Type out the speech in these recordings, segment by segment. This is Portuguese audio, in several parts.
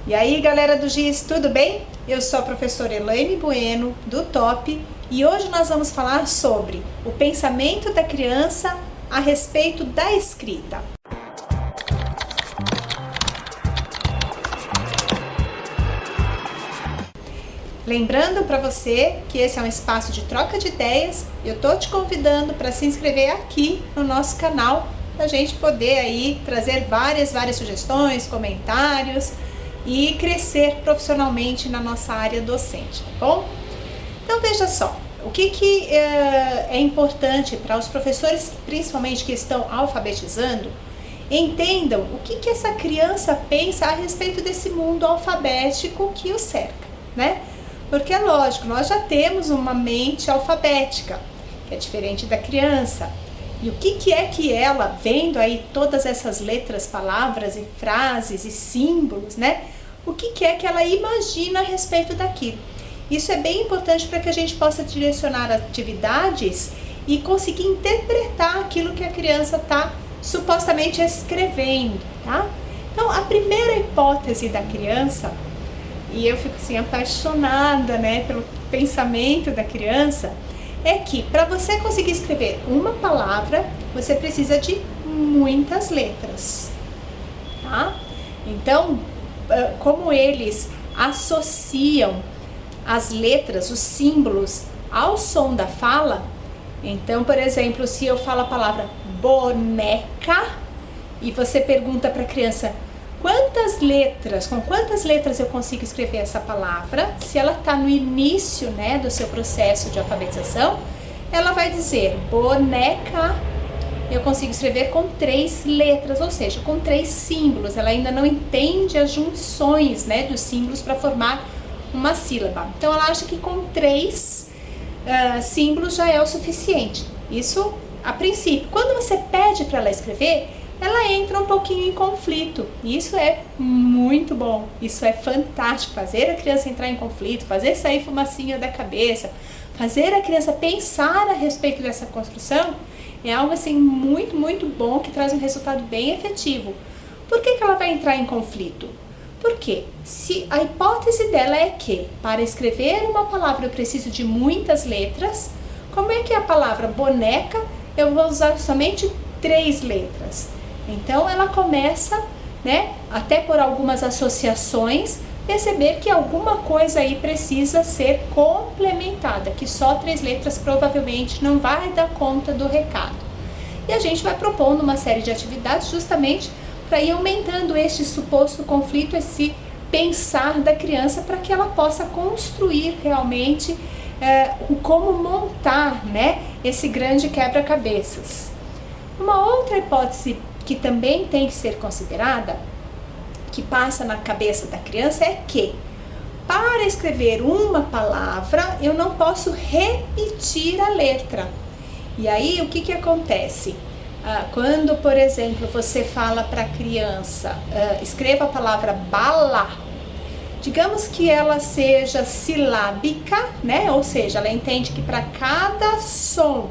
E aí, galera do GIS, tudo bem? Eu sou a professora Elaine Bueno, do TOP, e hoje nós vamos falar sobre o pensamento da criança a respeito da escrita. Lembrando para você que esse é um espaço de troca de ideias, eu tô te convidando para se inscrever aqui no nosso canal, para a gente poder aí trazer várias sugestões, comentários e crescer profissionalmente na nossa área docente, tá bom? Então veja só, o que é importante para os professores, principalmente que estão alfabetizando, entendam o que essa criança pensa a respeito desse mundo alfabético que o cerca, né? Porque é lógico, nós já temos uma mente alfabética, que é diferente da criança. E o que é que ela, vendo aí todas essas letras, palavras e frases e símbolos, né? O que é que ela imagina a respeito daquilo? Isso é bem importante para que a gente possa direcionar atividades e conseguir interpretar aquilo que a criança está supostamente escrevendo, tá? Então, a primeira hipótese da criança, e eu fico assim apaixonada, né, pelo pensamento da criança, é que para você conseguir escrever uma palavra, você precisa de muitas letras, tá? Então, como eles associam as letras, os símbolos ao som da fala, então, por exemplo, se eu falo a palavra boneca e você pergunta para a criança com quantas letras eu consigo escrever essa palavra, se ela está no início, né, do seu processo de alfabetização, ela vai dizer boneca, eu consigo escrever com 3 letras, ou seja, com 3 símbolos. Ela ainda não entende as junções, né, dos símbolos para formar uma sílaba. Então ela acha que com 3 símbolos já é o suficiente. Isso a princípio. Quando você pede para ela escrever, ela entra um pouquinho em conflito. Isso é muito bom, isso é fantástico. Fazer a criança entrar em conflito, fazer sair fumacinha da cabeça, fazer a criança pensar a respeito dessa construção é algo assim muito bom, que traz um resultado bem efetivo. Por que ela vai entrar em conflito? Porque se a hipótese dela é que para escrever uma palavra eu preciso de muitas letras, como é que a palavra boneca eu vou usar somente 3 letras? Então ela começa, né, até por algumas associações, perceber que alguma coisa aí precisa ser complementada, que só 3 letras provavelmente não vai dar conta do recado. E a gente vai propondo uma série de atividades justamente para ir aumentando este suposto conflito, esse pensar da criança, para que ela possa construir realmente como montar, né, esse grande quebra-cabeças. Uma outra hipótese que também tem que ser considerada, que passa na cabeça da criança, é que para escrever uma palavra eu não posso repetir a letra. E aí o que acontece? Quando, por exemplo, você fala para a criança, escreva a palavra bala, digamos que ela seja silábica, né? Ou seja, ela entende que para cada som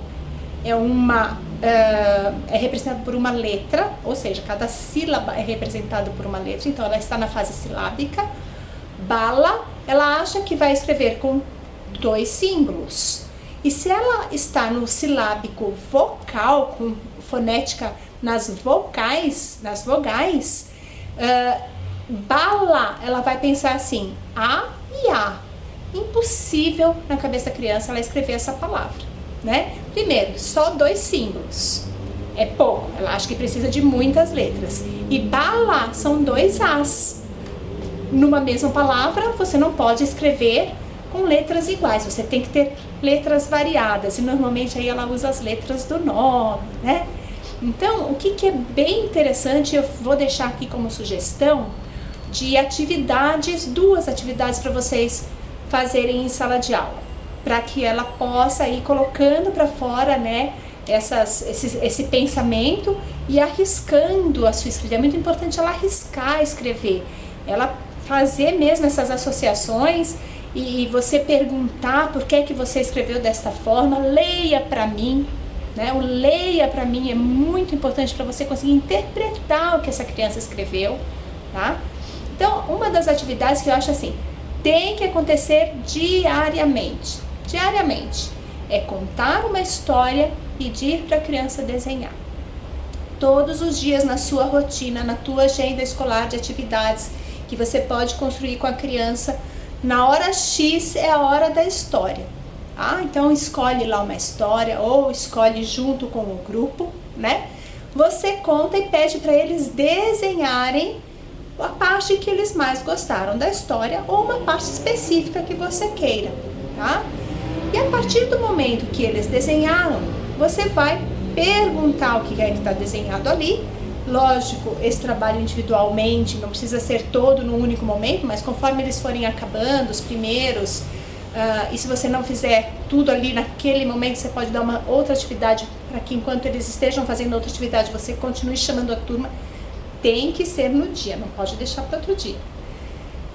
é representado por uma letra, ou seja, cada sílaba é representada por uma letra, então ela está na fase silábica. Bala, ela acha que vai escrever com 2 símbolos. E se ela está no silábico vocal, com fonética nas vogais, bala, ela vai pensar assim, A e A. Impossível na cabeça da criança ela escrever essa palavra, né? Primeiro, só 2 símbolos. É pouco, ela acha que precisa de muitas letras. E bala são 2 As. Numa mesma palavra, você não pode escrever com letras iguais, você tem que ter letras variadas, e normalmente aí ela usa as letras do nome, né? Então, o que é bem interessante, eu vou deixar aqui como sugestão de atividades, 2 atividades para vocês fazerem em sala de aula, para que ela possa ir colocando para fora, né, esse pensamento e arriscando a sua escrita. É muito importante ela arriscar escrever, ela fazer mesmo essas associações e você perguntar por que você escreveu desta forma, leia para mim, né? O leia para mim é muito importante para você conseguir interpretar o que essa criança escreveu, tá? Então, uma das atividades que eu acho assim, tem que acontecer diariamente. Diariamente. É contar uma história e pedir para a criança desenhar. Todos os dias na sua rotina, na tua agenda escolar de atividades que você pode construir com a criança, na hora X é a hora da história. Então escolhe lá uma história ou escolhe junto com o grupo, né? Você conta e pede para eles desenharem a parte que eles mais gostaram da história ou uma parte específica que você queira, tá? E a partir do momento que eles desenharam, você vai perguntar o que é que está desenhado ali. Lógico, esse trabalho individualmente, não precisa ser todo no único momento, mas conforme eles forem acabando, os primeiros, e se você não fizer tudo ali naquele momento, você pode dar uma outra atividade para que enquanto eles estejam fazendo outra atividade, você continue chamando a turma. Tem que ser no dia, não pode deixar para outro dia.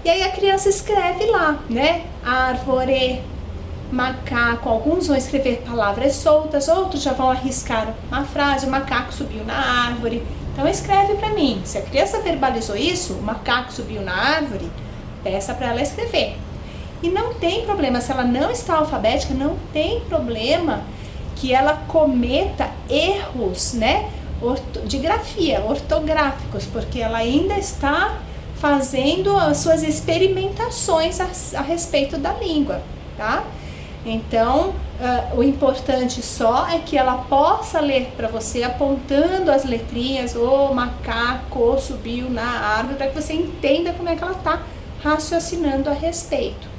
E aí a criança escreve lá, né? Árvore, macaco, alguns vão escrever palavras soltas, outros já vão arriscar uma frase, o macaco subiu na árvore. Então escreve para mim, se a criança verbalizou isso, o macaco subiu na árvore, peça para ela escrever. E não tem problema, se ela não está alfabética, não tem problema que ela cometa erros, né, de grafia, ortográficos, porque ela ainda está fazendo as suas experimentações a respeito da língua, tá? Então, o importante só é que ela possa ler para você apontando as letrinhas, o macaco subiu na árvore, para que você entenda como é que ela está raciocinando a respeito.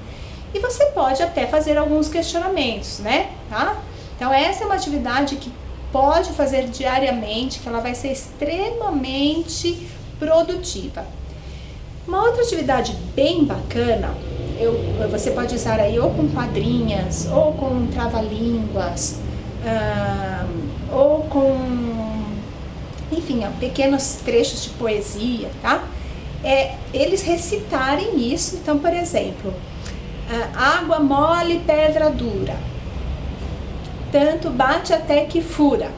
E você pode até fazer alguns questionamentos, né? Tá? Então, essa é uma atividade que pode fazer diariamente, que ela vai ser extremamente produtiva. Uma outra atividade bem bacana, você pode usar aí ou com quadrinhas, ou com trava-línguas, ou com, enfim, pequenos trechos de poesia, tá? Eles recitarem isso. Então, por exemplo, água mole, pedra dura, tanto bate até que fura,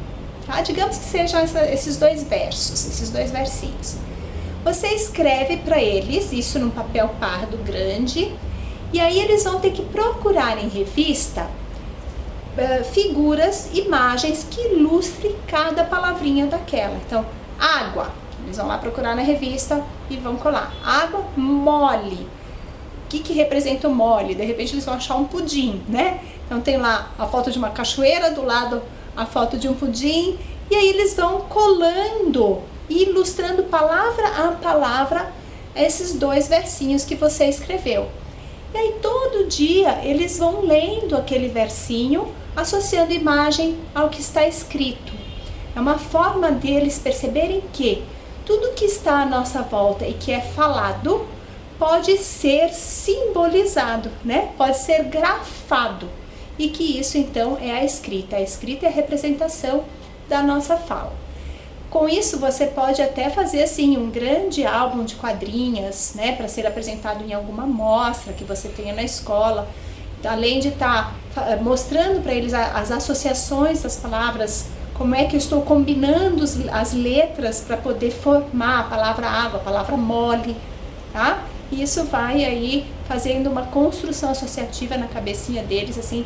tá? Digamos que sejam esses dois versos, esses dois versinhos. Você escreve para eles isso num papel pardo grande, e aí eles vão ter que procurar em revista figuras, imagens que ilustrem cada palavrinha daquela. Então, água, eles vão lá procurar na revista e vão colar. Água mole. O que representa o mole? De repente eles vão achar um pudim, né? Então tem lá a foto de uma cachoeira, do lado a foto de um pudim, e aí eles vão colando e ilustrando palavra a palavra esses dois versinhos que você escreveu. E aí todo dia eles vão lendo aquele versinho, associando imagem ao que está escrito. É uma forma deles perceberem que tudo que está à nossa volta e que é falado pode ser simbolizado, né? Pode ser grafado. E que isso então é a escrita. A escrita é a representação da nossa fala. Com isso você pode até fazer assim um grande álbum de quadrinhas, né, para ser apresentado em alguma mostra que você tenha na escola. Além de estar mostrando para eles as associações das palavras, como é que eu estou combinando as letras para poder formar a palavra água, a palavra mole, tá? E isso vai aí fazendo uma construção associativa na cabecinha deles, assim,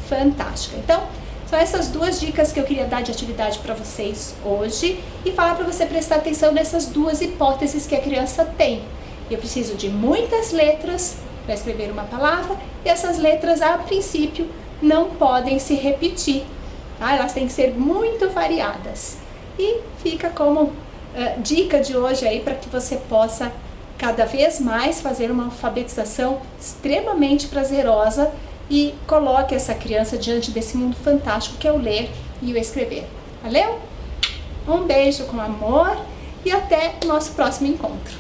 fantástica. Então, são essas duas dicas que eu queria dar de atividade para vocês hoje e falar para você prestar atenção nessas duas hipóteses que a criança tem. Eu preciso de muitas letras para escrever uma palavra e essas letras, a princípio, não podem se repetir, tá? Elas têm que ser muito variadas. E fica como dica de hoje aí para que você possa cada vez mais fazer uma alfabetização extremamente prazerosa e coloque essa criança diante desse mundo fantástico que é o ler e o escrever. Valeu? Um beijo com amor e até o nosso próximo encontro.